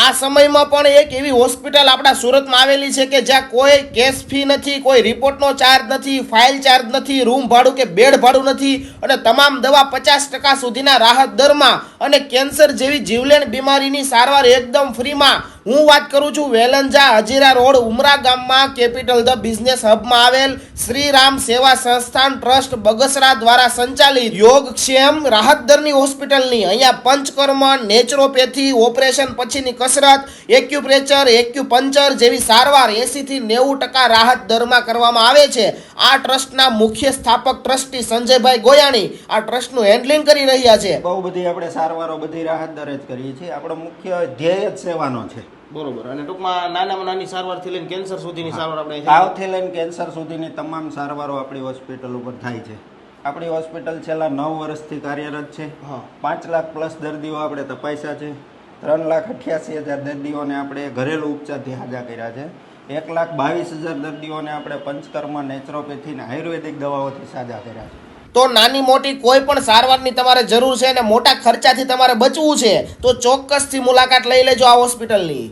આ સમયમાં પણ એક એવી હોસ્પિટલ આપણા સુરતમાં આવેલી છે કે જ્યાં કોઈ કેશ ફી નથી, કોઈ રિપોર્ટનો ચાર્જ નથી, ફાઇલ ચાર્જ નથી, રૂમ ભાડું કે બેડ ભાડું નથી અને તમામ દવા 50% સુધીના રાહત દરમાં અને કેન્સર જેવી જીવલેણ બીમારીની સારવાર એકદમ ફ્રીમાં. હું વાત કરું છું વેલંજા હજીરા રોડ ઉમરા ગામમાં કેપિટલ ધ બિઝનેસ હબમાં આવેલ શ્રી રામ સેવા સંસ્થાન ટ્રસ્ટ બગસરા દ્વારા સંચાલિત યોગક્ષેમ રાહત દરની હોસ્પિટલની. અહીંયા પંચકર્મ, નેચરોપેથી, ઓપરેશન પછીની કસરત, એક્યુપ્રેશર, એક્યુપંચર જેવી સારવાર 80 થી 90% રાહત દરમાં કરવામાં આવે છે. આ ટ્રસ્ટના મુખ્ય સ્થાપક ટ્રસ્ટી સંજયભાઈ ગોયાણી આ ટ્રસ્ટનું હેન્ડલિંગ કરી રહ્યા છે. બહુ બધી આપણે સારવારો બધી રાહત દરે જ કરીએ છીએ. આપણો મુખ્ય ધ્યેય જ સેવાનો છે. બરોબર. અને ટૂંકમાં નાનામાં નાની સારવારથી લઈને કેન્સર સુધીની સારવાર આપણે તાવથી લઈને કેન્સર સુધીની તમામ સારવારો આપણી હોસ્પિટલ ઉપર થાય છે. આપણી હોસ્પિટલ છેલ્લા 9 વર્ષથી કાર્યરત છે. 5 લાખ પ્લસ દર્દીઓ આપણે તપાસ્યા છે. 3,88,000 દર્દીઓને આપણે ઘરેલું ઉપચારથી સાજા કર્યા છે. 1,22,000 દર્દીઓને આપણે પંચકર્મ, નેચરોપેથી અને આયુર્વેદિક દવાઓથી સાજા કર્યા છે. તો નાની મોટી કોઈ પણ સારવારની તમારે જરૂર છે અને મોટા ખર્ચાથી તમારે બચવું છે તો ચોક્કસથી મુલાકાત લઈ લેજો આ હોસ્પિટલની.